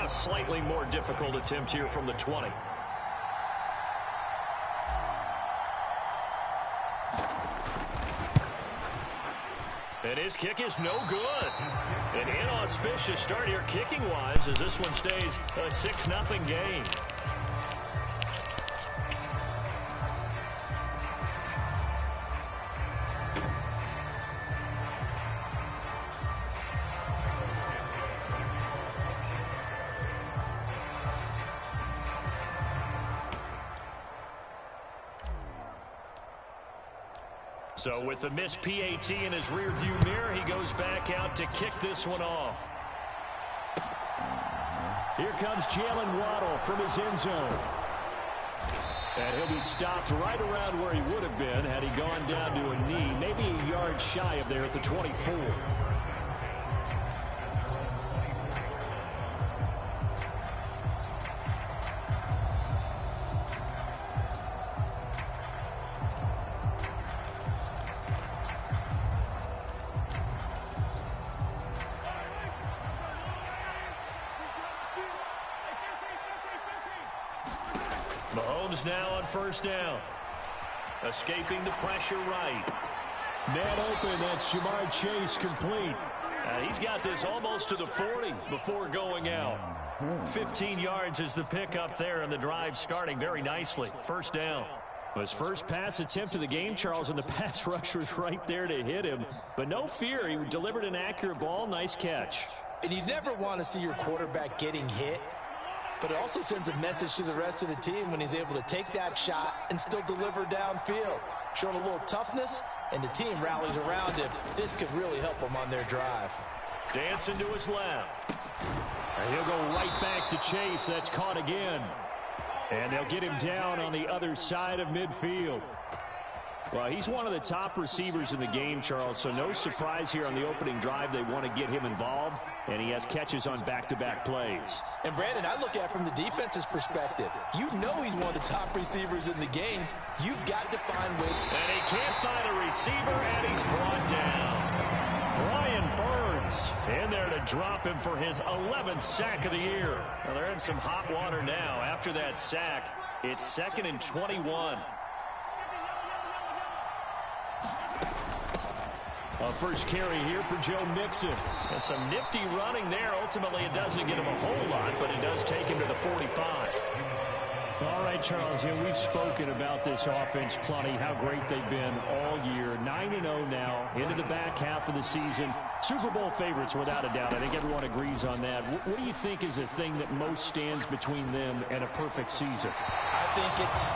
A slightly more difficult attempt here from the 20. And his kick is no good. An inauspicious start here kicking-wise as this one stays a 6-0 game. So with the missed PAT in his rearview mirror, he goes back out to kick this one off. Here comes Jalen Waddle from his end zone. And he'll be stopped right around where he would have been had he gone down to a knee, maybe a yard shy of there at the 24. Mahomes now on first down. Escaping the pressure right. Man open, that's Jamar Chase complete. He's got this almost to the 40 before going out. 15 yards is the pickup there, and the drive starting very nicely. First down. His first pass attempt of the game, Charles, and the pass rush was right there to hit him. But no fear, he delivered an accurate ball. Nice catch. And you never want to see your quarterback getting hit. But it also sends a message to the rest of the team when he's able to take that shot and still deliver downfield. Showing a little toughness, and the team rallies around him. This could really help them on their drive. Dancing to his left. And he'll go right back to Chase. That's caught again. And they'll get him down on the other side of midfield. Well, he's one of the top receivers in the game, Charles, so no surprise here on the opening drive. They want to get him involved, and he has catches on back-to-back plays. And, Brandon, I look at it from the defense's perspective. You know he's one of the top receivers in the game. You've got to find ways. And he can't find a receiver, and he's brought down. Brian Burns in there to drop him for his 11th sack of the year. Well, they're in some hot water now. After that sack, it's 2nd and 21. A first carry here for Joe Mixon. And some nifty running there. Ultimately, it doesn't get him a whole lot, but it does take him to the 45. All right, Charles, we've spoken about this offense plenty, how great they've been all year. 9-0 now, into the back half of the season. Super Bowl favorites, without a doubt. I think everyone agrees on that. What do you think is the thing that most stands between them and a perfect season? I think it's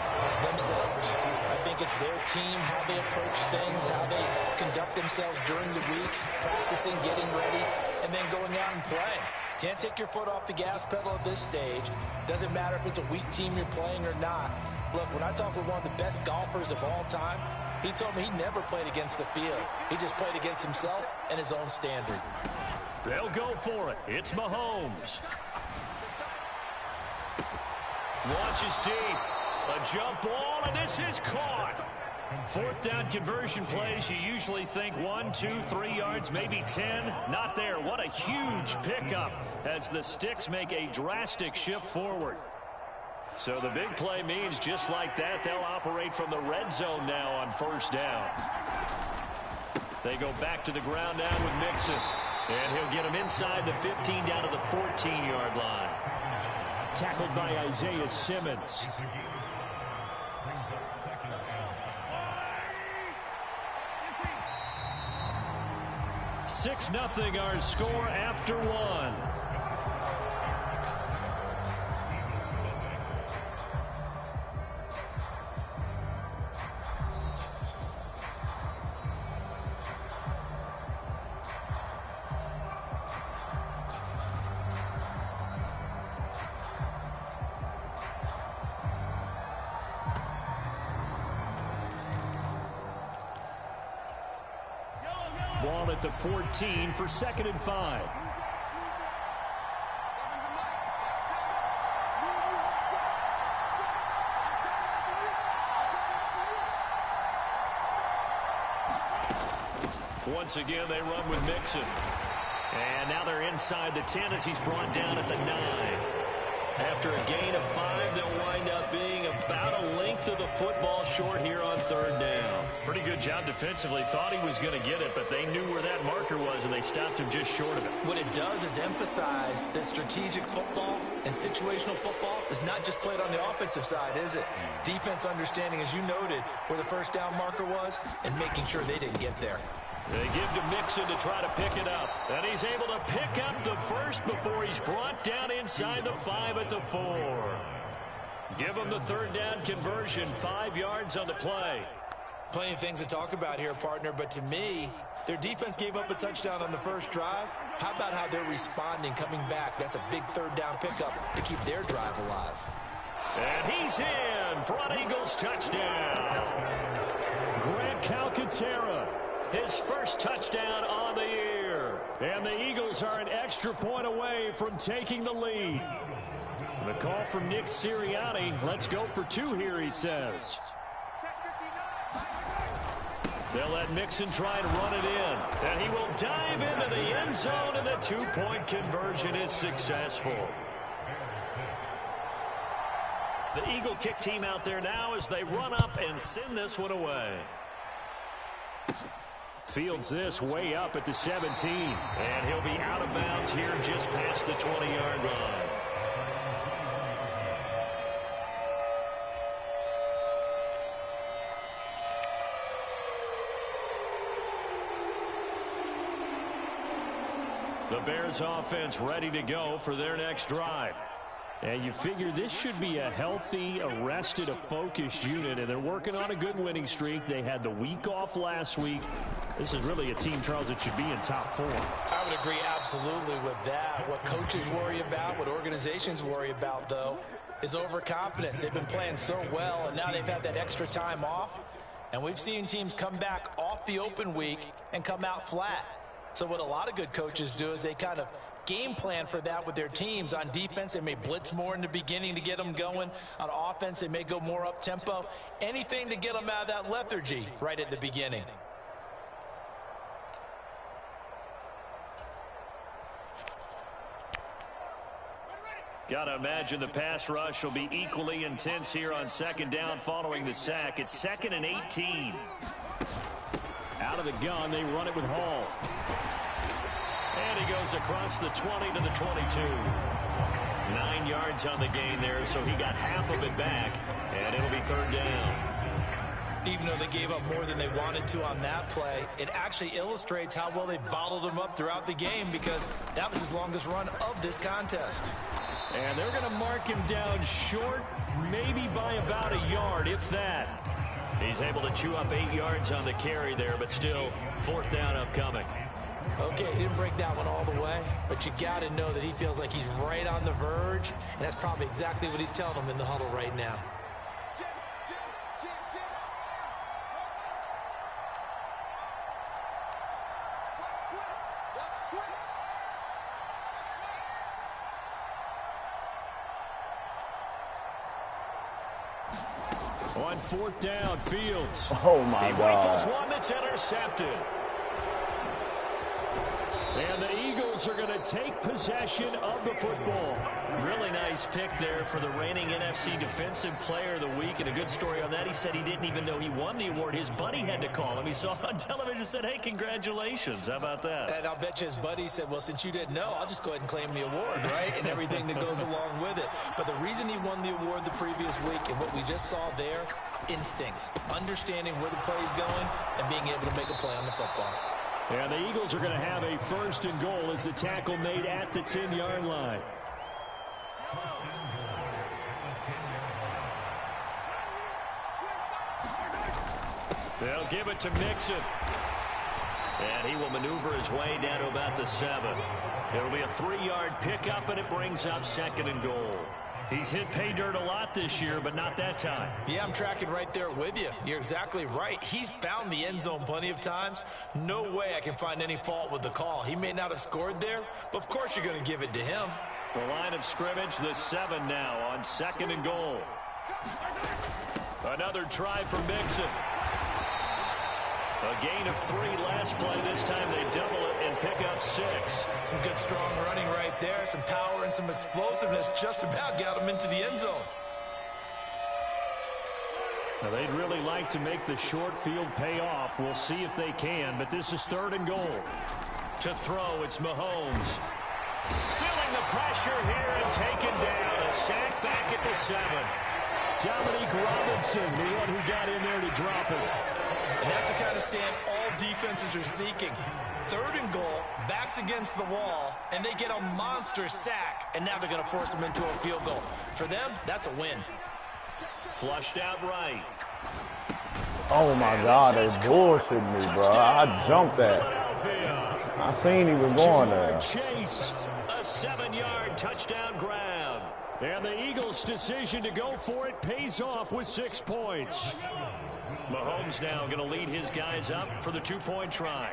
themselves. I think it's their team, how they approach things, how they conduct themselves during the week, practicing, getting ready, and then going out and playing. Can't take your foot off the gas pedal at this stage. Doesn't matter if it's a weak team you're playing or not. Look, when I talk with one of the best golfers of all time, he told me he never played against the field. He just played against himself and his own standard. They'll go for it. It's Mahomes. Launches deep. A jump ball, and this is caught. Fourth down conversion plays, you usually think 1, 2, 3 yards, maybe 10. Not there. What a huge pickup as the Sticks make a drastic shift forward. So the big play means just like that, they'll operate from the red zone now on first down. They go back to the ground now with Mixon. And he'll get him inside the 15 down to the 14-yard line. Tackled by Isaiah Simmons. 6-0 our score after one. Ball at the 14 for 2nd and 5. Once again, they run with Mixon. And now they're inside the 10 as he's brought down at the 9. After a gain of 5, they'll wind up being about a length of the football short here on third down. Pretty good job defensively. Thought he was going to get it, but they knew where that marker was, and they stopped him just short of it. What it does is emphasize that strategic football and situational football is not just played on the offensive side, is it? Defense understanding, as you noted, where the first down marker was and making sure they didn't get there. They give to Mixon to try to pick it up. And he's able to pick up the first before he's brought down inside the 5 at the 4. Give him the third down conversion, 5 yards on the play. Plenty of things to talk about here, partner, but to me, their defense gave up a touchdown on the first drive. How about how they're responding, coming back? That's a big third down pickup to keep their drive alive. And he's in for an Eagles touchdown. Grant Calcaterra, his first touchdown on the year. And the Eagles are an extra point away from taking the lead. The call from Nick Sirianni. Let's go for 2 here, he says. They'll let Mixon try and run it in. And he will dive into the end zone, and the 2-point conversion is successful. The Eagle kick team out there now as they run up and send this one away. Fields this way up at the 17. And he'll be out of bounds here just past the 20-yard line. The Bears offense ready to go for their next drive. And you figure this should be a healthy, a rested, a focused unit, and they're working on a good winning streak. They had the week off last week. This is really a team, Charles, that should be in top 4. I would agree absolutely with that. What coaches worry about, what organizations worry about, though, is overconfidence. They've been playing so well, and now they've had that extra time off. And we've seen teams come back off the open week and come out flat. So what a lot of good coaches do is they kind of game plan for that with their teams. On defense, they may blitz more in the beginning to get them going. On offense, they may go more up-tempo. Anything to get them out of that lethargy right at the beginning. Got to imagine the pass rush will be equally intense here on second down following the sack. It's 2nd and 18. Out of the gun, they run it with Hall. And he goes across the 20 to the 22. 9 yards on the gain there, so he got half of it back, and it'll be third down. Even though they gave up more than they wanted to on that play, it actually illustrates how well they bottled them up throughout the game, because that was his longest run of this contest. And they're going to mark him down short, maybe by about a yard, if that. He's able to chew up 8 yards on the carry there, but still, fourth down upcoming. Okay, he didn't break that one all the way, but you got to know that he feels like he's right on the verge, and that's probably exactly what he's telling them in the huddle right now. On fourth down, Fields. Oh, my he God. rifles one that's intercepted. And the Eagles are going to take possession of the football. Really nice pick there for the reigning NFC Defensive Player of the Week. And a good story on that. He said he didn't even know he won the award. His buddy had to call him. He saw it on television and said, hey, congratulations. How about that? And I'll bet you his buddy said, well, since you didn't know, I'll just go ahead and claim the award, right? And everything that goes along with it. But the reason he won the award the previous week and what we just saw there, instincts, understanding where the play is going and being able to make a play on the football. And the Eagles are going to have a first and goal as the tackle made at the 10-yard line. They'll give it to Mixon. And he will maneuver his way down to about the 7. It'll be a 3-yard pickup, and it brings up 2nd and goal. He's hit pay dirt a lot this year, but not that time. Yeah, I'm tracking right there with you. You're exactly right. He's found the end zone plenty of times. No way I can find any fault with the call. He may not have scored there, but of course you're going to give it to him. The line of scrimmage, the 7 now on 2nd and goal. Another try for Mixon. A gain of 3 last play. This time they double it and pick up 6. Some good, strong running right there. Some power and some explosiveness just about got him into the end zone. Now, they'd really like to make the short field pay off. We'll see if they can, but this is 3rd and goal. To throw, it's Mahomes. Feeling the pressure here and taken down. A sack back at the 7. Dominique Robinson, the one who got in there to drop it. And that's the kind of stand all defenses are seeking. 3rd and goal, backs against the wall, and they get a monster sack, and now they're going to force them into a field goal. For them, that's a win. Flushed out right. Oh, my God, they bullshitting me, bro. I jumped that. I seen he was going there. Chase, a 7-yard touchdown grab. And the Eagles' decision to go for it pays off with 6 points. Mahomes now going to lead his guys up for the 2-point try.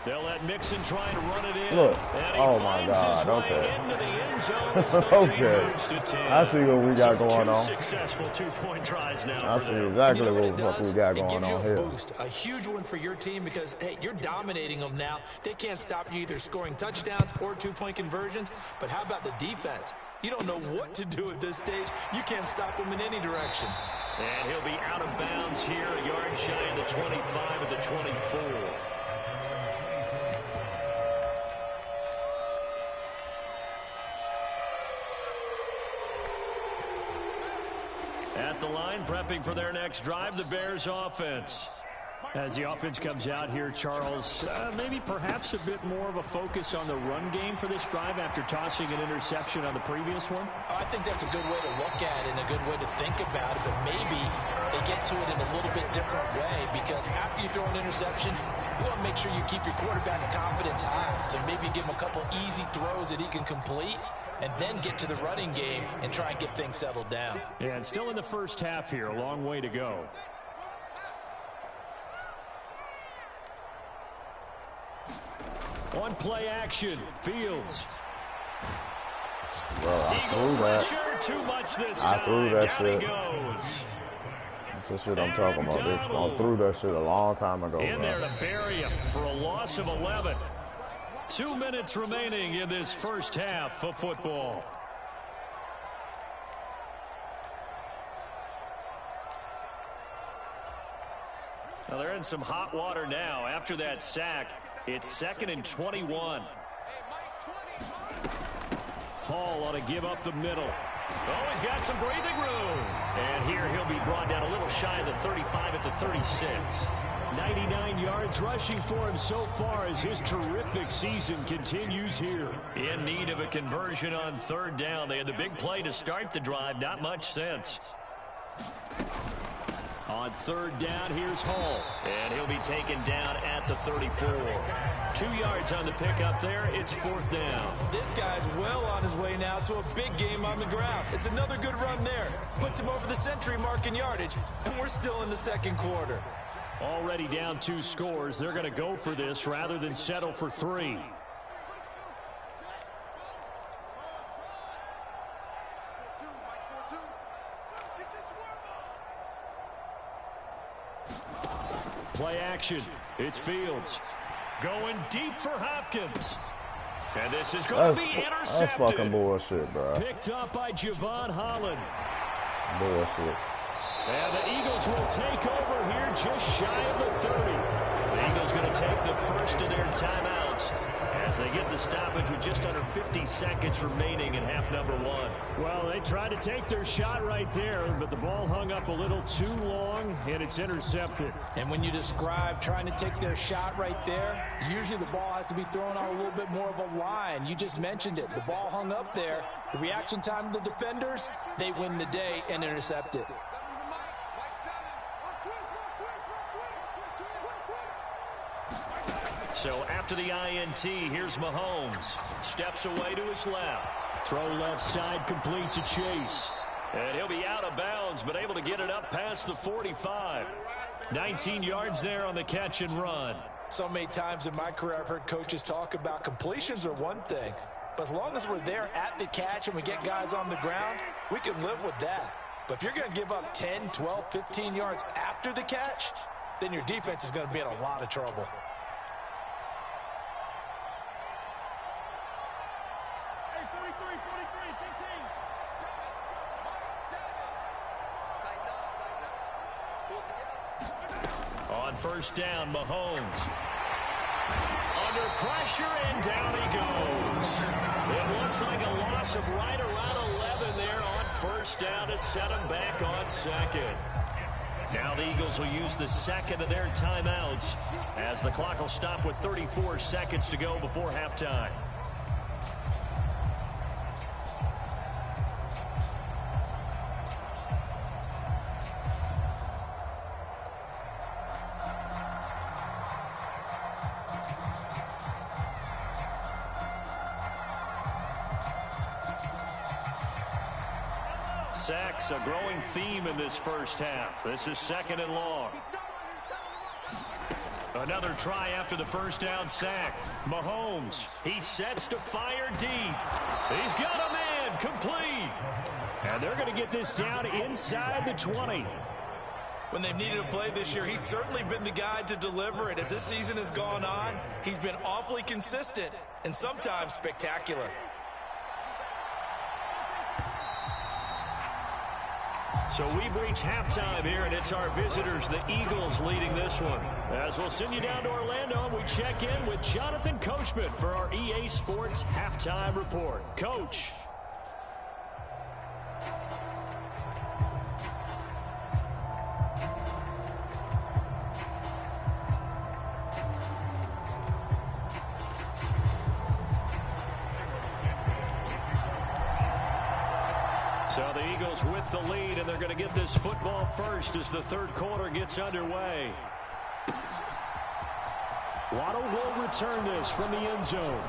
They'll let Mixon try and run it in. Look. And he Oh, my finds God. his way Okay. into the end zone as the Okay. game moves to 10. I see what we got going on. Successful 2-point tries now I for see them. exactly You know what the fuck we got going It gives you on a here. boost, a huge one for your team because, hey, you're dominating them now. They can't stop you either scoring touchdowns or 2-point conversions. But how about the defense? You don't know what to do at this stage. You can't stop them in any direction. And he'll be out of bounds here, a yard shy of the 25 of the 24. At the line, prepping for their next drive, the Bears offense. As the offense comes out here, Charles, maybe perhaps a bit more of a focus on the run game for this drive after tossing an interception on the previous one? I think that's a good way to look at it and a good way to think about it, but maybe they get to it in a little bit different way because after you throw an interception, you want to make sure you keep your quarterback's confidence high. So maybe give him a couple easy throws that he can complete and then get to the running game and try and get things settled down. Yeah, and still in the first half here, a long way to go. On play action, Fields. Bro, I threw that. Too much this time. I threw that Down shit. He goes. That's the shit I'm talking about. I threw that shit a long time ago, In there bro. to bury him for a loss of 11. 2 minutes remaining in this first half of football. Now they're in some hot water now. After that sack, it's 2nd and 21. Hall ought to give up the middle. Oh, he's got some breathing room. And here he'll be brought down a little shy of the 35 at the 36. 99 yards rushing for him so far as his terrific season continues here. In need of a conversion on 3rd down. They had the big play to start the drive. Not much sense. On 3rd down, here's Hall. And he'll be taken down at the 34. 2 yards on the pickup there. It's 4th down. This guy's well on his way now to a big game on the ground. It's another good run there. Puts him over the century mark in yardage, and we're still in the 2nd quarter. Already down 2 scores. They're going to go for this rather than settle for 3. Play action. It's Fields. Going deep for Hopkins. And this is going to be intercepted. That's fucking bullshit, bro. Picked up by Javon Holland. Bullshit. And the Eagles will take over here just shy of the 30. The Eagles going to take the first of their timeouts as they get the stoppage with just under 50 seconds remaining in half number 1. Well, they tried to take their shot right there, but the ball hung up a little too long, and it's intercepted. And when you describe trying to take their shot right there, usually the ball has to be thrown on a little bit more of a line. You just mentioned it. The ball hung up there. The reaction time of the defenders, they win the day and intercept it. So after the INT, here's Mahomes. Steps away to his left. Throw left side complete to Chase. And he'll be out of bounds, but able to get it up past the 45. 19 yards there on the catch and run. So many times in my career I've heard coaches talk about completions are one thing. But as long as we're there at the catch and we get guys on the ground, we can live with that. But if you're going to give up 10, 12, 15 yards after the catch, then your defense is going to be in a lot of trouble. On first down, Mahomes. Under pressure, and down he goes. It looks like a loss of right around 11 there on first down to set him back on second. Now the Eagles will use the second of their timeouts as the clock will stop with 34 seconds to go before halftime. Sacks, a growing theme in this first half. This is second and long. Another try after the first down sack. Mahomes, he sets to fire deep. He's got a man, complete. And they're going to get this down inside the 20. When they've needed a play this year, he's certainly been the guy to deliver it. As this season has gone on, he's been awfully consistent and sometimes spectacular. So we've reached halftime here, and it's our visitors, the Eagles, leading this one. As we'll send you down to Orlando, we check in with Jonathan Coachman for our EA Sports Halftime Report. Coach. So the Eagles with the lead, and they're going to get this football first as the third quarter gets underway. Waddle will return this from the end zone.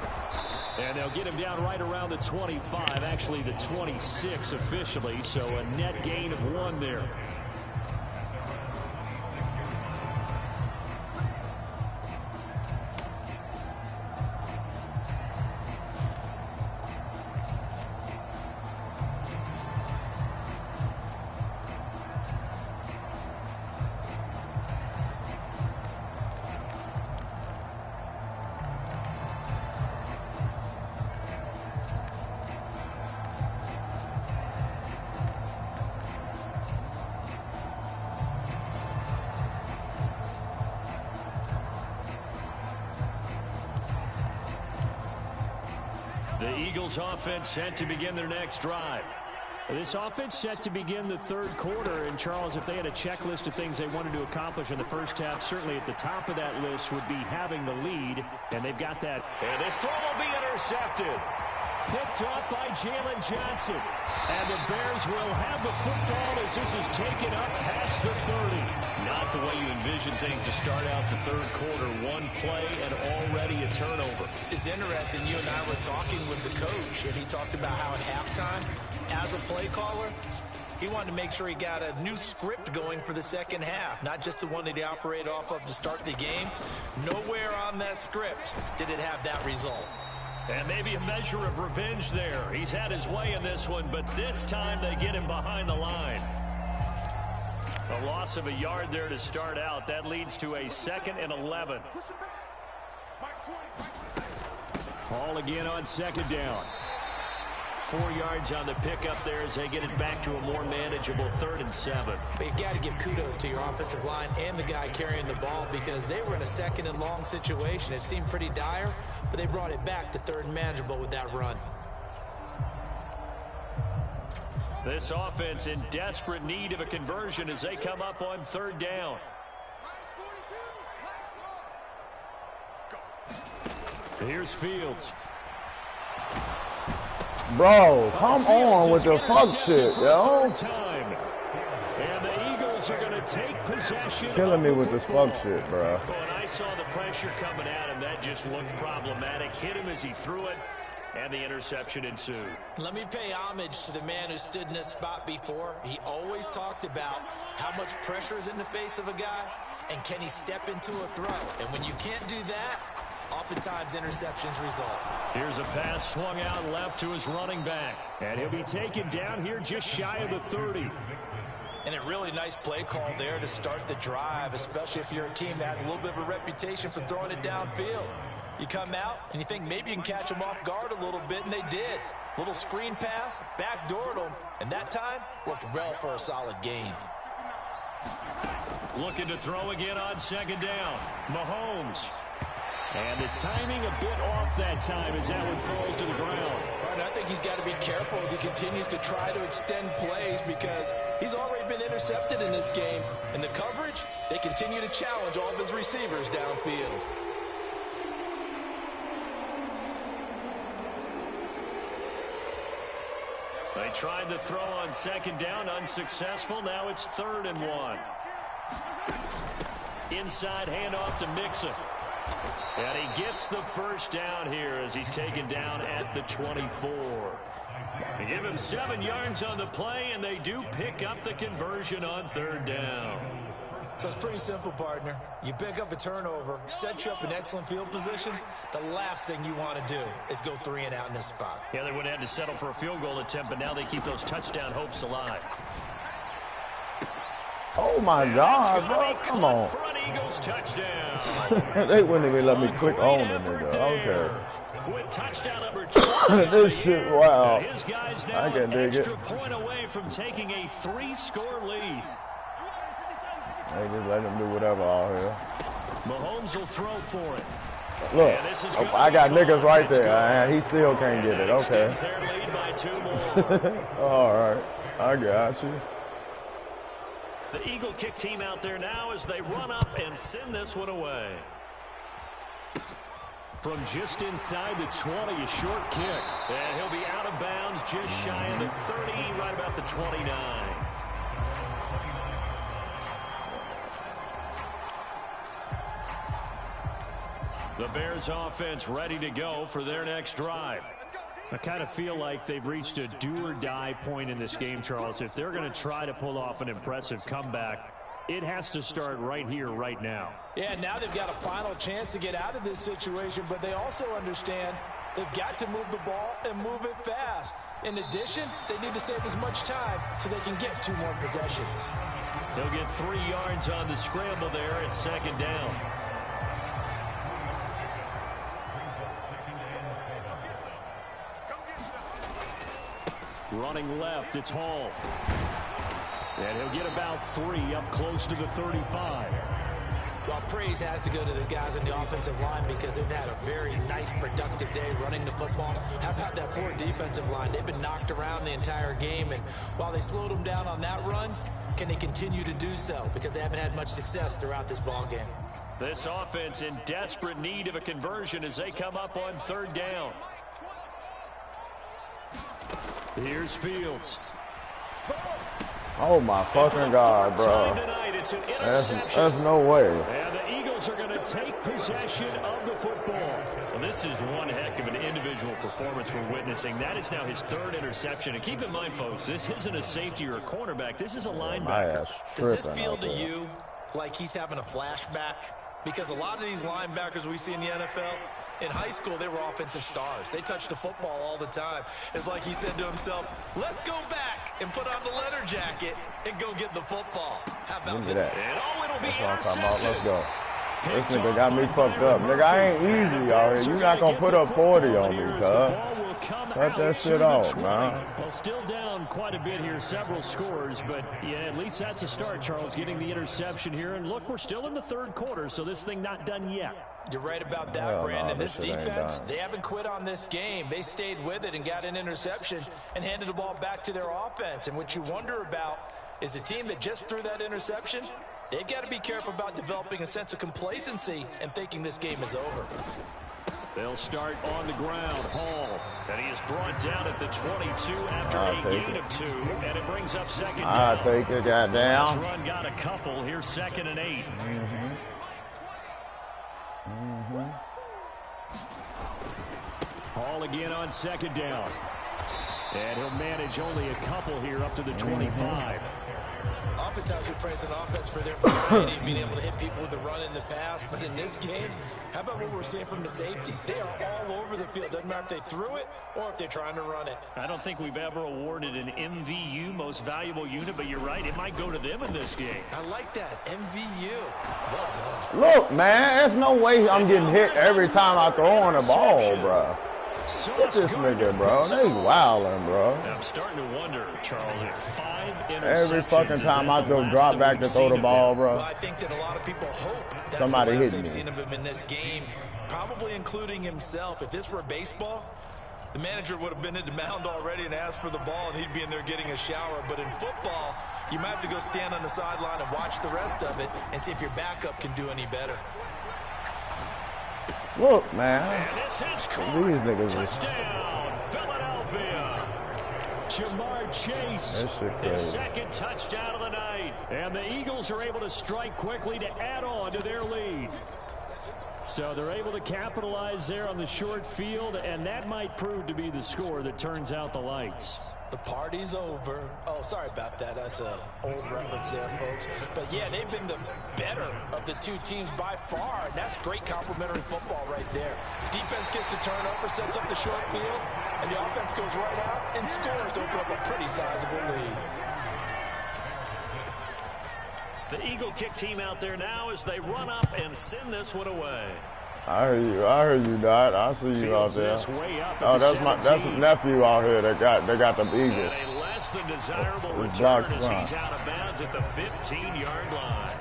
And they'll get him down right around the 25, actually the 26 officially, so a net gain of 1 there. The Eagles offense set to begin their next drive. This offense set to begin the third quarter. And, Charles, if they had a checklist of things they wanted to accomplish in the first half, certainly at the top of that list would be having the lead. And they've got that. And this throw will be intercepted. Picked up by Jalen Johnson. And the Bears will have the football as this is taken up past the 30. Not the way you envision things to start out the third quarter. One play and already a turnover. It's interesting. You and I were talking with the coach, and he talked about how at halftime, as a play caller, he wanted to make sure he got a new script going for the second half, not just the one that he operated off of to start the game. Nowhere on that script did it have that result. And maybe a measure of revenge there. He's had his way in this one, but this time they get him behind the line. A loss of a yard there to start out. That leads to a 2nd and 11. Ball again on second down. 4 yards on the pickup there as they get it back to a more manageable 3rd and 7. But you've got to give kudos to your offensive line and the guy carrying the ball because they were in a 2nd and long situation. It seemed pretty dire, but they brought it back to 3rd and manageable with that run. This offense in desperate need of a conversion as they come up on 3rd down. Here's Fields. Bro, come on with the fuck shit, yo. And the Eagles are going to take possession. Killing me with this fuck shit, bro. When I saw the pressure coming at him, that just looked problematic. Hit him as he threw it, and the interception ensued. Let me pay homage to the man who stood in this spot before. He always talked about how much pressure is in the face of a guy, and can he step into a throw. And when you can't do that, oftentimes interceptions result. Here's a pass swung out left to his running back. And he'll be taken down here just shy of the 30. And a really nice play call there to start the drive, especially if you're a team that has a little bit of a reputation for throwing it downfield. You come out and you think maybe you can catch them off guard a little bit, and they did. Little screen pass, backdoored them, and that time worked well for a solid gain. Looking to throw again on second down. Mahomes. And the timing a bit off that time as that one falls to the ground. And I think he's got to be careful as he continues to try to extend plays because he's already been intercepted in this game. And the coverage, they continue to challenge all of his receivers downfield. They tried the throw on second down, unsuccessful. Now it's 3rd and 1. Inside handoff to Mixon. And he gets the first down here as he's taken down at the 24. They give him 7 yards on the play, and they do pick up the conversion on 3rd down. So it's pretty simple, partner. You pick up a turnover, set you up in excellent field position. The last thing you want to do is go 3 and out in this spot. Yeah, they would have had to settle for a field goal attempt, but now they keep those touchdown hopes alive. Oh, my God, bro. Come on. Front Eagles touchdown. They wouldn't even let me click on the nigga. Okay. With touchdown number 2. This shit, wow. His guys now I can an dig it. extra point away from taking a 3-score lead. They just let him do whatever out here. Mahomes will throw for it. Look, I got niggas right there, and he still can't get it. Okay. Their lead by 2 more. All right. I got you. The Eagle kick team out there now as they run up and send this one away. From just inside the 20, a short kick. And he'll be out of bounds just shy of the 30, right about the 29. The Bears offense ready to go for their next drive. I kind of feel like they've reached a do-or-die point in this game, Charles. If they're going to try to pull off an impressive comeback, it has to start right here, right now. Yeah, now they've got a final chance to get out of this situation, but they also understand they've got to move the ball and move it fast. In addition, they need to save as much time so they can get 2 more possessions. He'll get 3 yards on the scramble there at second down. Running left, it's Hall. And he'll get about 3 up close to the 35. Well, praise has to go to the guys on the offensive line because they've had a very nice, productive day running the football. How about that poor defensive line? They've been knocked around the entire game, and while they slowed them down on that run, can they continue to do so? Because they haven't had much success throughout this ball game. This offense in desperate need of a conversion as they come up on 3rd down. Here's Fields. Oh, my fucking God, bro. That's no way. And the Eagles are going to take possession of the football. Well, this is one heck of an individual performance we're witnessing. That is now his 3rd interception. And keep in mind, folks, this isn't a safety or a cornerback. This is a linebacker. Does this feel to you like he's having a flashback? Because a lot of these linebackers we see in the NFL, in high school, they were offensive stars. They touched the football all the time. It's like he said to himself, let's go back and put on the leather jacket and go get the football. How about that? And it'll be That's what I'm talking about. Let's go. This nigga got me fucked up. Nigga, I ain't easy out here. You not going to put up 40 on me, cuz. Cut that shit off, man. Well, still down quite a bit here, several scores, but yeah, at least that's a start, Charles, getting the interception here. And look, we're still in the 3rd quarter, so this thing not done yet. You're right about that, Brandon. This defense, they haven't quit on this game. They stayed with it and got an interception and handed the ball back to their offense. And what you wonder about is the team that just threw that interception, they've got to be careful about developing a sense of complacency and thinking this game is over. They'll start on the ground. Hall, and he is brought down at the 22 after a gain of 2, and it brings up second down. I'll take it, goddamn. This run got a couple. Here's 2nd and 8. Hall again on 2nd down. And he'll manage only a couple here up to the 25. oftentimes we praise an offense for their variety, being able to hit people with the run in the pass. But in this game, how about what we're seeing from the safeties? They are all over the field. Doesn't matter if they threw it or if they're trying to run it. I don't think we've ever awarded an MVU, most valuable unit, but you're right. It might go to them in this game. I like that. MVU. Well done. Look, man, there's no way I'm getting hit every time I throw on the ball, bro. Get this nigga, bro. They wildin', bro. I'm starting to wonder, Charles, if 5 interceptions. Every fucking time I drop back to throw the ball, bro. Well, I think that a lot of people hope that's somebody the last hit they've me. seen of him in this game, probably including himself. If this were baseball, the manager would have been at the mound already and asked for the ball, and he'd be in there getting a shower. But in football, you might have to go stand on the sideline and watch the rest of it and see if your backup can do any better. Look, man. And this is These niggas touchdown, Philadelphia. Jamar Chase, his second touchdown of the night. And the Eagles are able to strike quickly to add on to their lead. So they're able to capitalize there on the short field, and that might prove to be the score that turns out the lights. The party's over. Oh, sorry about that. That's an old reference there, folks. But, yeah, they've been the better of the two teams by far, and that's great complimentary football right there. Defense gets the turnover, sets up the short field, and the offense goes right out and scores to open up a pretty sizable lead. The Eagle kick team out there now as they run up and send this one away. I heard you, Dot. I see you out there. Oh, that's his nephew out here that got the Eagles. And a less than desirable return as he's out of bounds at the 15-yard line.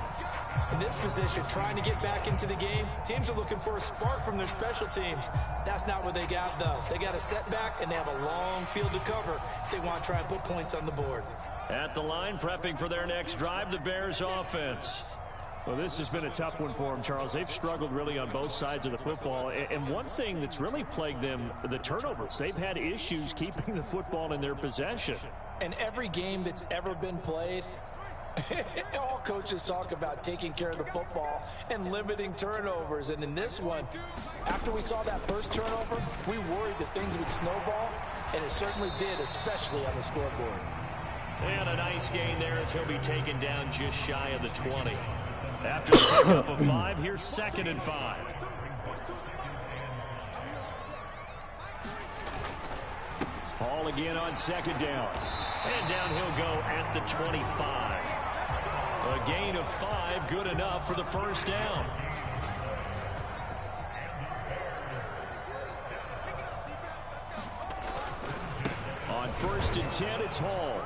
In this position, trying to get back into the game, teams are looking for a spark from their special teams. That's not what they got, though. They got a setback, and they have a long field to cover if they want to try and put points on the board. At the line, prepping for their next drive, the Bears offense. Well, this has been a tough one for them, Charles. They've struggled really on both sides of the football. And one thing that's really plagued them, the turnovers. They've had issues keeping the football in their possession. And every game that's ever been played, all coaches talk about taking care of the football and limiting turnovers. And in this one, after we saw that first turnover, we worried that things would snowball, and it certainly did, especially on the scoreboard. And a nice gain there as he'll be taken down just shy of the 20. After the pickup of 5, here's 2nd and 5. Ball again on 2nd down. And down he'll go at the 25. A gain of 5, good enough for the first down. On 1st and 10, it's Hall.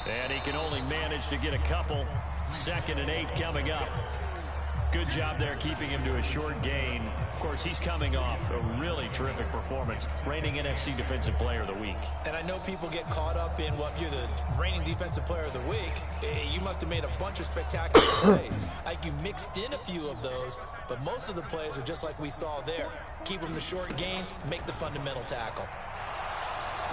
And he can only manage to get a couple. 2nd and 8 coming up. Good job there keeping him to a short gain. Of course, he's coming off a really terrific performance, reigning NFC Defensive Player of the Week. And I know people get caught up in, well, if you're the reigning Defensive Player of the Week, you must have made a bunch of spectacular plays. Like you mixed in a few of those, but most of the plays are just like we saw there. Keep them to short gains, make the fundamental tackle.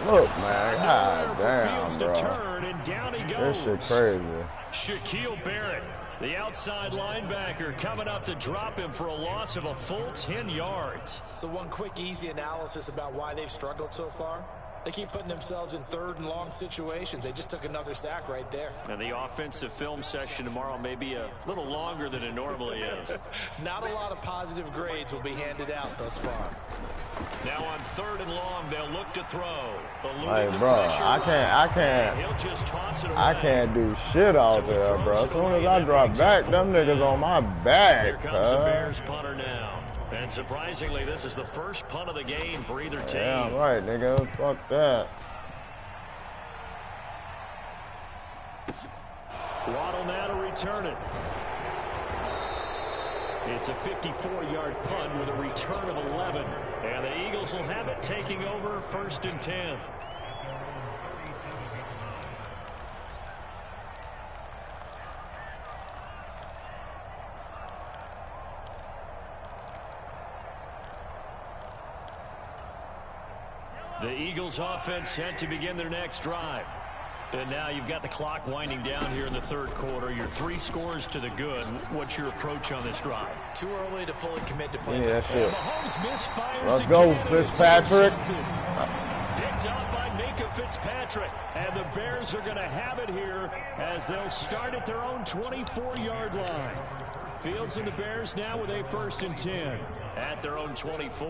Look, man, god damn, bro. Turn, and down he goes. This shit crazy. Shaquille Barrett, the outside linebacker, coming up to drop him for a loss of a full 10 yards. So one quick, easy analysis about why they've struggled so far. They keep putting themselves in 3rd and long situations. They just took another sack right there. And the offensive film session tomorrow may be a little longer than it normally is. Not a lot of positive grades will be handed out thus far. Now on 3rd and long, they'll look to throw. Hey, bro, I can't do shit out there, bro. As soon as I drop back, them niggas on my back. Here comes the Bears punter now. And surprisingly, this is the first punt of the game for either team. Yeah, right, nigga. Fuck that. Waddle now to return it. It's a 54-yard punt with a return of 11. And the Eagles will have it taking over 1st and 10. The Eagles offense set to begin their next drive. And now you've got the clock winding down here in the 3rd quarter. Your 3 scores to the good. What's your approach on this drive? Too early to fully commit to play. Yeah, that's it. Mahomes misfires. Let's go, Fitzpatrick. Picked up by Minkah Fitzpatrick. And the Bears are going to have it here as they'll start at their own 24-yard line. Fields and the Bears now with a 1st and 10 at their own 24.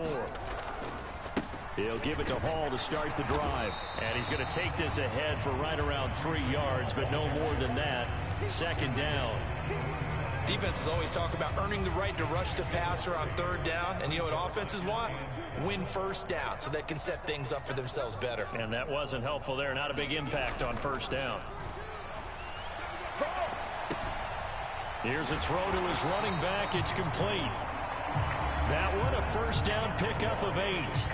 He'll give it to Hall to start the drive. And he's going to take this ahead for right around 3 yards, but no more than that. 2nd down. Defenses always talk about earning the right to rush the passer on 3rd down. And you know what offenses want? Win 1st down so they can set things up for themselves better. And that wasn't helpful there. Not a big impact on 1st down. Here's a throw to his running back. It's complete. That one a 1st down pickup of 8.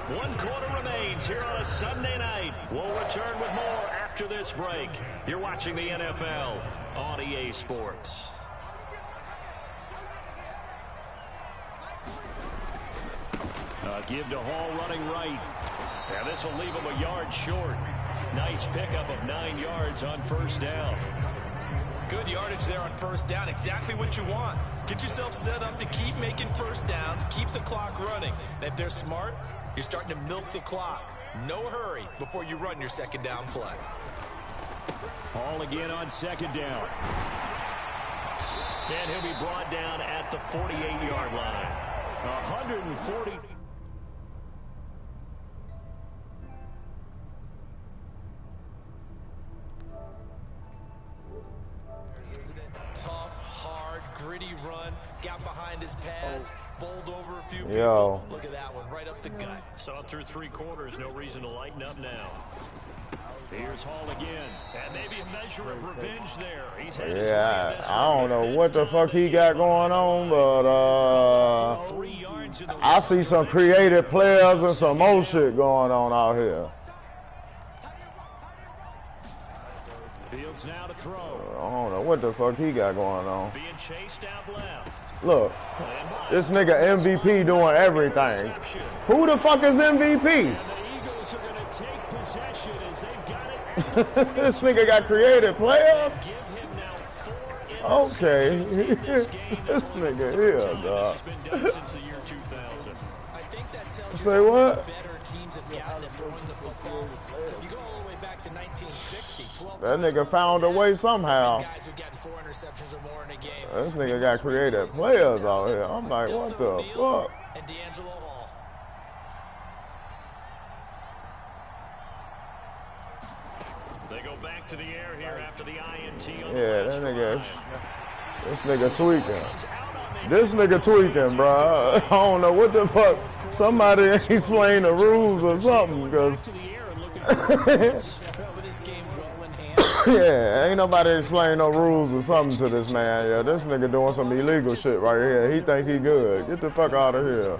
1 quarter remains here on a Sunday night. We'll return with more after this break. You're watching the NFL on EA Sports. Give to Hall running right. And this will leave him a yard short. Nice pickup of 9 yards on 1st down. Good yardage there on 1st down. Exactly what you want. Get yourself set up to keep making 1st downs. Keep the clock running. And if they're smart, you're starting to milk the clock. No hurry before you run your 2nd down play. Hall again on 2nd down. And he'll be brought down at the 48-yard line. 140. Tough, hard, gritty run. Got behind his pads. Bowled over a few people. Yo. Look at that one, right up the gut. Saw it through 3 quarters. No reason to lighten up now. Here's Hall again. And maybe a measure of revenge there. He's had his way in this I don't one. know what the fuck he got going on, but 3 yards in the I see some creative players and some more shit going on out here. Fields now to throw. I don't know what the fuck he got going on. Being chased out left. Look, this nigga MVP doing everything. Who the fuck is MVP? And the Eagles are going to take possession as they've got it. This nigga got creative players? Give him now 4 Okay. this nigga here, dog. This has been done since the year 2000. I think that tells you Say how what? much better teams have gotten at throwing the football. If you go all the way back to 1960, 12 That nigga found a way somehow. guys who gotten 4 interceptions or more in a game. This nigga got creative players out here. I'm like, what the fuck? And D'Angelo Hall. They go back to the air here after the INT on Yeah, the last that nigga. drive. This nigga tweaking. Runs out on This nigga tweaking, bro. I don't know what the fuck. Somebody explain the rules or something, cause to the air and looking for points. With this game well in hand. yeah, ain't nobody explain no rules or something to this man. Yeah, this nigga doing some illegal shit right here. He think he good. Get the fuck out of here.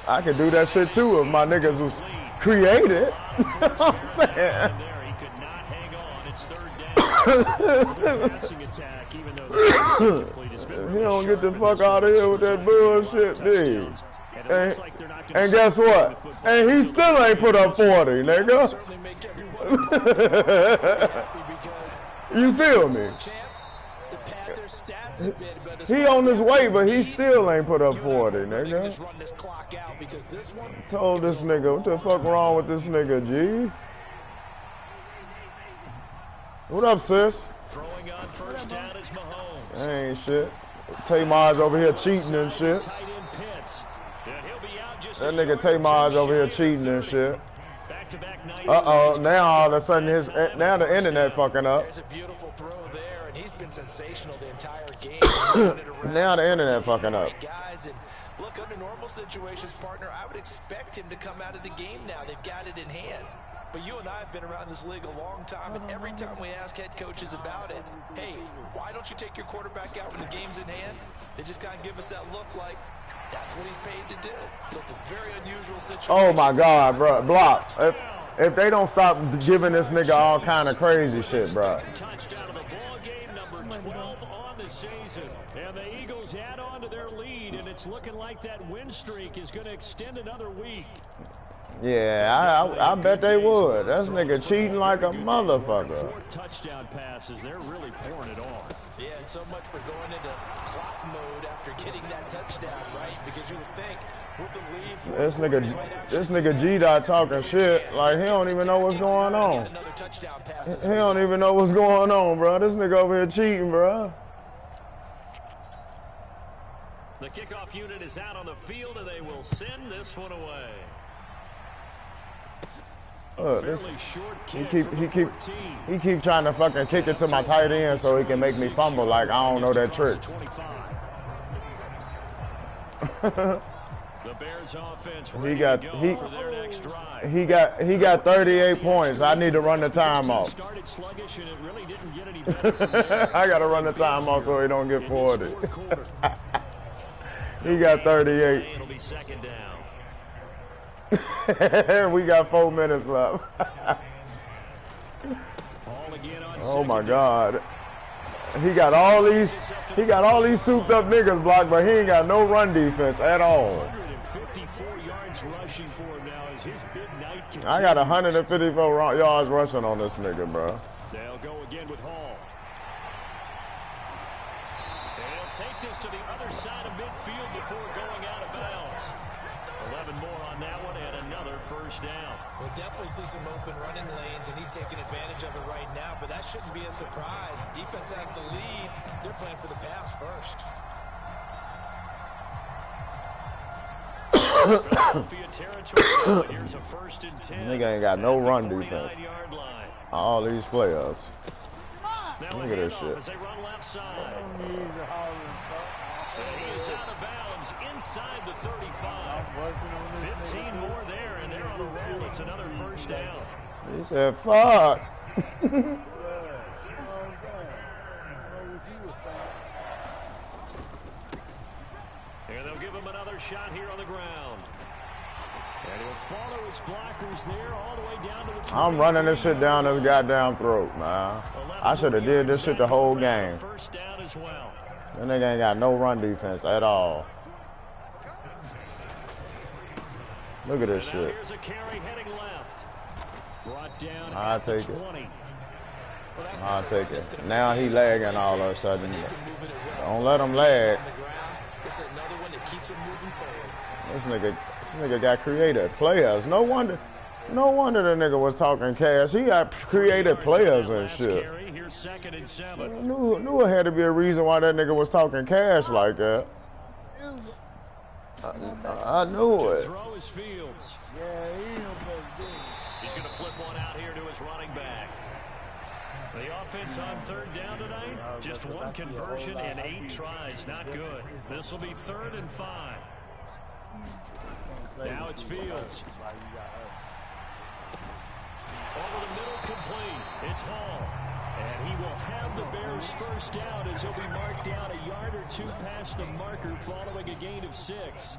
I could do that shit too if my niggas was created. I'm saying. There, he could not hang on. It's 3rd down. Passing attack, even though the incomplete has been He really don't get the sharp fuck in out of this here with that bullshit, dude. touchdowns. And it looks like they're not gonna And guess stop running the what? football And he until still the ain't put up 40, nigga. Certainly make everyone because You feel me? chance to pad their stats a bit, but as He far on as his way, that but he lead, still ain't put up you and I 40, were ready to nigga. just run this clock out because this one Told this nigga, what the fuck wrong with this nigga, G? What up, sis? Throwing on 1st down is Mahomes. Ain't shit. Tamar's over here cheating and shit. Tight end Pitts. And he'll be out just That a nigga yard Tamar's or over here two cheating and shit. Back-to-back nice Uh-oh, plays. now all of a sudden now the internet fucking up. there's a beautiful throw there, and he's been sensational the entire game. Now the internet fucking up. Guys, and look, under normal situations, partner, I would expect him to come out of the game now. They've got it in hand. But you and I have been around this league a long time, and every time we ask head coaches about it, hey, why don't you take your quarterback out when the game's in hand? They just kind of give us that look like that's what he's paid to do. So it's a very unusual situation. Oh my God, bro. Block. If they don't stop giving this nigga all kind of crazy shit, bro. Touchdown of the ball game, number 12 on the season. And the Eagles add on to their lead, and it's looking like that win streak is going to extend another week. Yeah, I bet they would. That nigga cheating like a motherfucker. 4 touchdown passes. They're really pouring it on. Yeah, and so much for going into clock mode after getting that touchdown, right? Because you would think with the lead, this nigga G-Dot talking shit like he don't even know what's going on. He don't even know what's going on, bro. This nigga over here cheating, bro. The kickoff unit is out on the field, and they will send this one away. He keep trying to fucking kick it to my tight end so he can make me fumble like I don't know that trick. The Bears offense ready to go for their next drive. He got 38 points. I need to run the timeout. Started sluggish and it really didn't get any better from there. I gotta run the timeout so he don't get 40. He got 38. It'll be second down. We got 4 minutes left. Oh my God. He got all these souped up niggas blocked, but he ain't got no run defense at all. 154 yards rushing for him now as his big night continues. I got 154 yards rushing on this nigga, bro. They'll go again with Hall. They'll take this to the other side of midfield before going out of bounds. 11 more on that one and another first down. We'll definitely see some open running lanes, and he's taking advantage of it right now, but that shouldn't be a surprise. Defense has the lead. They're playing for the pass first. Philadelphia territory. Here's a 1st and 10. Nigga ain't got no run defense. All these players. Now look at this shit. As they run left side. He is out of bounds inside the 35. 15 more there, and they're on a roll. It's another first down. He said, fuck. And they'll give him another shot here on the ground. And he'll follow his blockers there all the way down to the 20. I'm running this shit down his goddamn throat, man. I should have did this shit the whole game. First down as well. That nigga ain't got no run defense at all. Look at this shit. Here's a carry heading left. Brought down I'll take it. 20. I'll take it. Now he lagging all of a sudden. Don't let him lag. This is another one that keeps him moving forward. This nigga got creative players. No wonder the nigga was talking cash. He got creative players and shit. Here's 2nd and 7. I knew it had to be a reason why that nigga was talking cash like that. I knew it. Throw his Fields. He's going to flip one out here to his running back. The offense on 3rd down tonight, just 1 conversion and 8 tries. Not good. This will be 3rd and 5. Now it's Fields. Over the middle, complete. It's Hall. And he will have the Bears first down as he'll be marked down a yard or 2 past the marker following a gain of 6.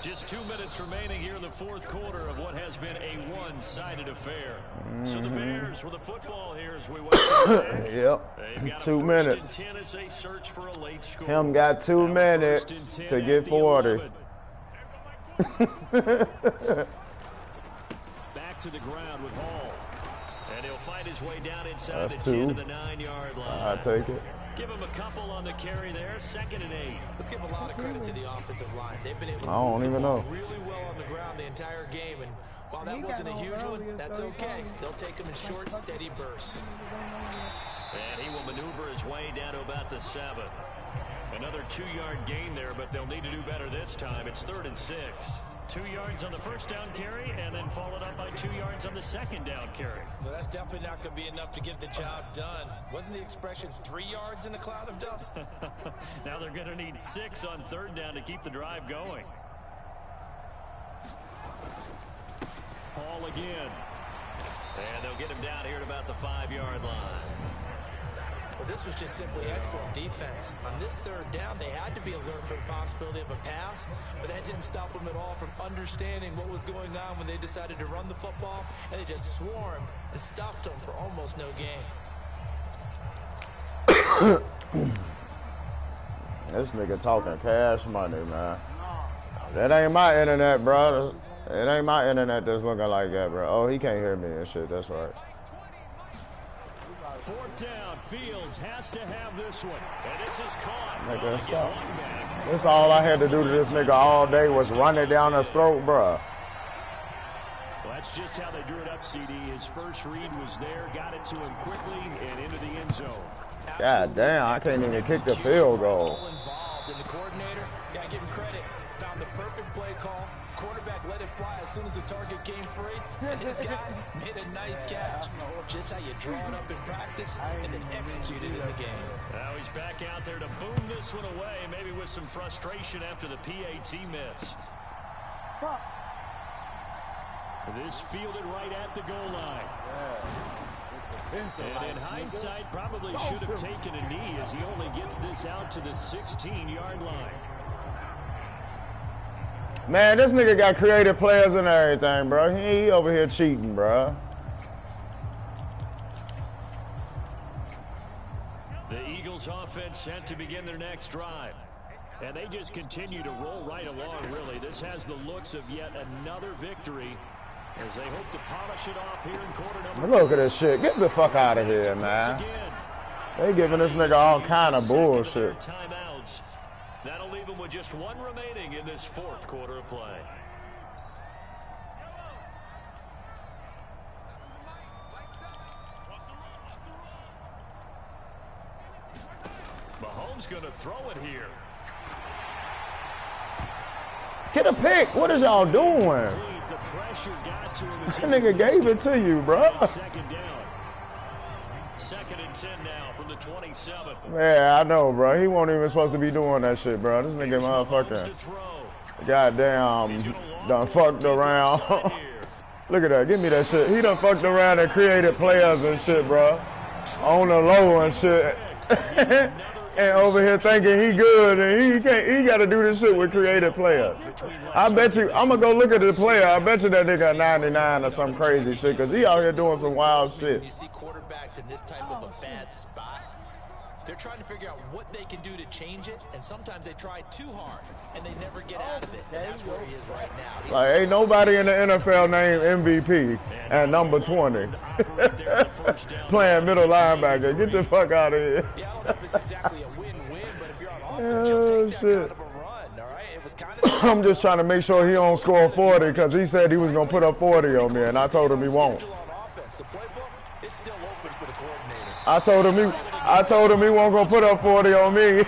Just 2 minutes remaining here in the 4th quarter of what has been a one-sided affair. So the Bears with the football here as we welcome back. Yep. 2 minutes. 10 as they search for a late score. Him got 2 minutes to get 40. Back to the ground with Hall. And he'll find his way down inside the 10 to the 9-yard line. I'll take it. Give him a couple on the carry there. 2nd and 8. Let's give a lot of credit to the offensive line. They've been able to move the ball really well on the ground the entire game. And while that wasn't a huge one, that's okay. They'll take them in short, steady bursts. And he will maneuver his way down to about the 7. Another 2-yard gain there, but they'll need to do better this time. It's 3rd and 6. 2 yards on the 1st down carry, and then followed up by 2 yards on the 2nd down carry. Well, that's definitely not going to be enough to get the job done. Wasn't the expression 3 yards in a cloud of dust? Now they're going to need 6 on 3rd down to keep the drive going. Hall again. And they'll get him down here at about the 5-yard line. Well, this was just simply excellent defense. On this 3rd down, they had to be alert for the possibility of a pass, but that didn't stop them at all from understanding what was going on when they decided to run the football, and they just swarmed and stopped them for almost no gain. This nigga talking cash money, man. That ain't my internet, bro. It ain't my internet that's looking like that, bro. Oh, he can't hear me and shit. That's right. 4th down. Fields has to have this one. And this is caught. Nigga, that's all I had to do to this nigga all day was run it down his throat, bruh. Well, that's just how they drew it up, CD. His first read was there, got it to him quickly, and into the end zone. God damn, I can't even kick the field goal. Involved, and the coordinator, gotta give him credit, found the perfect play call. Quarterback let it fly as soon as the target came free, and his guy made a nice catch. Just how you draw it up in practice and then execute it in the game. Now he's back out there to boom this one away, maybe with some frustration after the PAT miss. This fielded right at the goal line. And in hindsight, probably should have taken a knee as he only gets this out to the 16-yard line. Man, this nigga got creative players and everything, bro. He over here cheating, bro. The Eagles offense set to begin their next drive. And they just continue to roll right along, really. This has the looks of yet another victory as they hope to polish it off here in quarter number. Look at this shit. Get the fuck out of here, man. They giving this nigga all kind of bullshit. Timeouts. That'll leave him with just one remaining in this 4th quarter of play. Mahomes going to throw it here. Get a pick. What is y'all doing? The pressure got to him. That nigga gave it to you, bro. 2nd down. 2nd and 10 now from the 27. Yeah, I know, bro. He wasn't even supposed to be doing that shit, bro. This nigga motherfucker. Goddamn, done fucked around. Look at that. Give me that shit. He done fucked around and created players and shit, bro. On the low and shit. And over here thinking he good and he can't. He got to do this shit with creative players. I bet you. I'm gonna go look at the player. I bet you that nigga 99 or some crazy shit because he out here doing some wild shit. You see quarterbacks in this type of a bad spot. They're trying to figure out what they can do to change it, and sometimes they try too hard, and they never get out of it. And that's where he is right now. Like, ain't nobody in the NFL named MVP at number 20. Playing middle linebacker. Get the fuck out of here. Yeah, I don't know if it's exactly a win-win, but if you're on offense, you'll take that kind of a run, all right? It was kind of I'm just trying to make sure he don't score 40 because he said he was going to put up 40 on me, and I told him he won't. The playbook is still open for the coordinator. I told him he won't gonna put up 40 on me.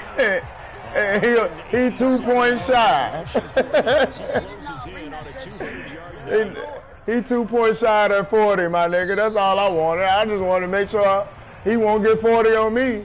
And he 2 points shy. he 2 points shy at 40, my nigga. That's all I wanted. I just wanted to make sure he won't get 40 on me.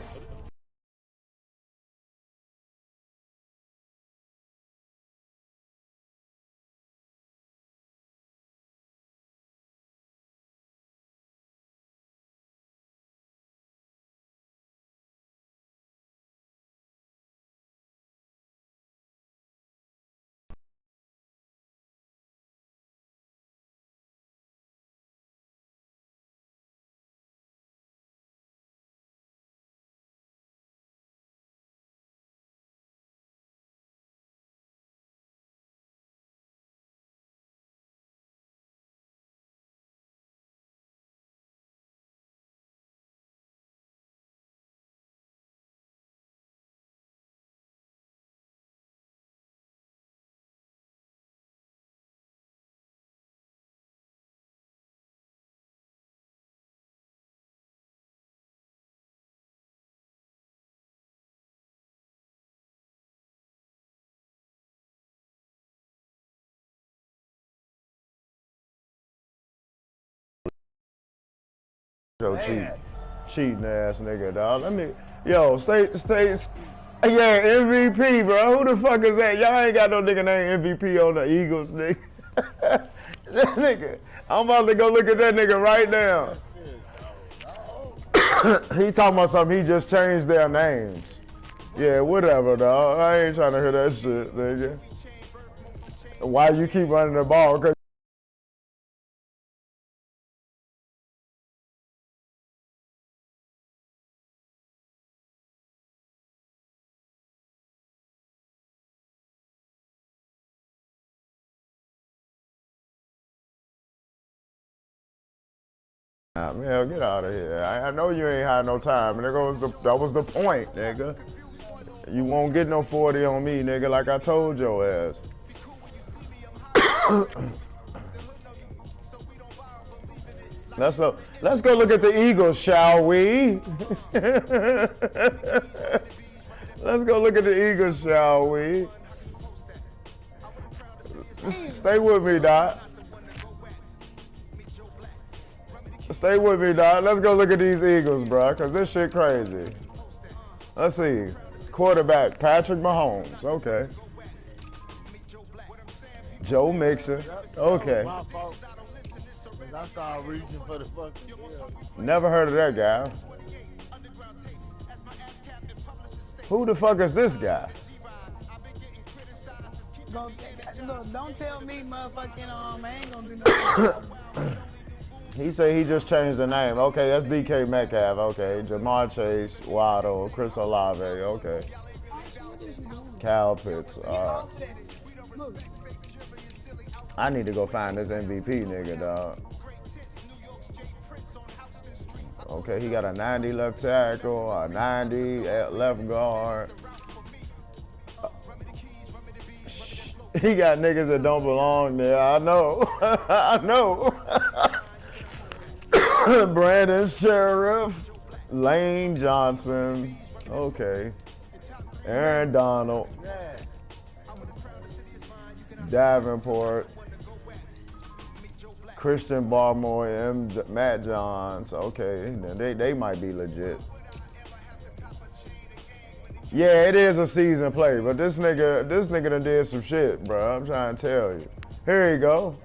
Yo, cheating ass nigga, dog. Stay. Yeah, MVP, bro. Who the fuck is that? Y'all ain't got no nigga named MVP on the Eagles, nigga. That nigga. I'm about to go look at that nigga right now. He talking about something. He just changed their names. Yeah, whatever, dog. I ain't trying to hear that shit, nigga. Why you keep running the ball? 'Cause Hell, get out of here. I know you ain't had no time. And that was the point, nigga. You won't get no 40 on me, nigga, like I told your ass. Let's go look at the Eagles, shall we? Let's go look at the Eagles, shall we? Stay with me, Doc. Stay with me, Doc. Let's go look at these Eagles, bro, because this shit crazy. Let's see. Quarterback, Patrick Mahomes. Okay. Joe Mixon. Okay. I started reaching for the fucking Never heard of that guy. Who the fuck is this guy? Don't tell me, motherfucking, I ain't gonna do nothing. He said he just changed the name. Okay, that's DK Metcalf. Okay, Jamar Chase, Waddle, Chris Olave. Okay. Kyle Pitts. I need to go find this MVP nigga, dog. Okay, he got a 90 left tackle, a 90 at left guard. He got niggas that don't belong there. I know. I know. Brandon Sheriff, Lane Johnson. Okay. Aaron Donald. Davenport. Christian Barmore, Matt Johns. Okay, they might be legit. Yeah, it is a season play, but this nigga done did some shit, bro. I'm trying to tell you. Here you go.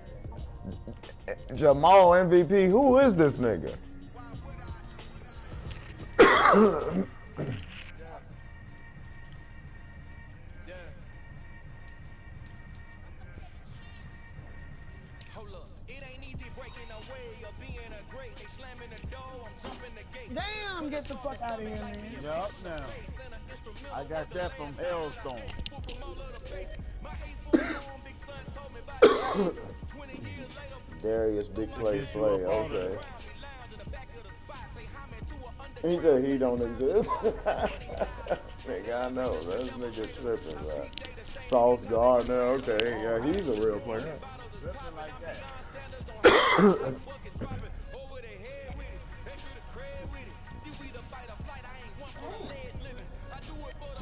Jamal MVP. Who is this nigga? Damn, get the fuck out of here, man. Yup, now. I got that from Hailstorm. Darius Big Play. Okay. He said he don't exist. Nigga, I know. This nigga tripping, bro. Sauce Gardner. Okay, yeah, he's a real player.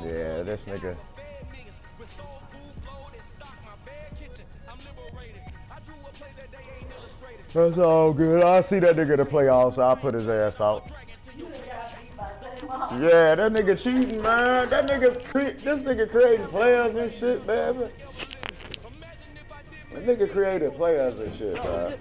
Yeah, this nigga. That's all good. I see that nigga in the playoffs. I'll put his ass out. Yeah, that nigga cheating, man. This nigga creating players and shit, man. That nigga created players and shit, man.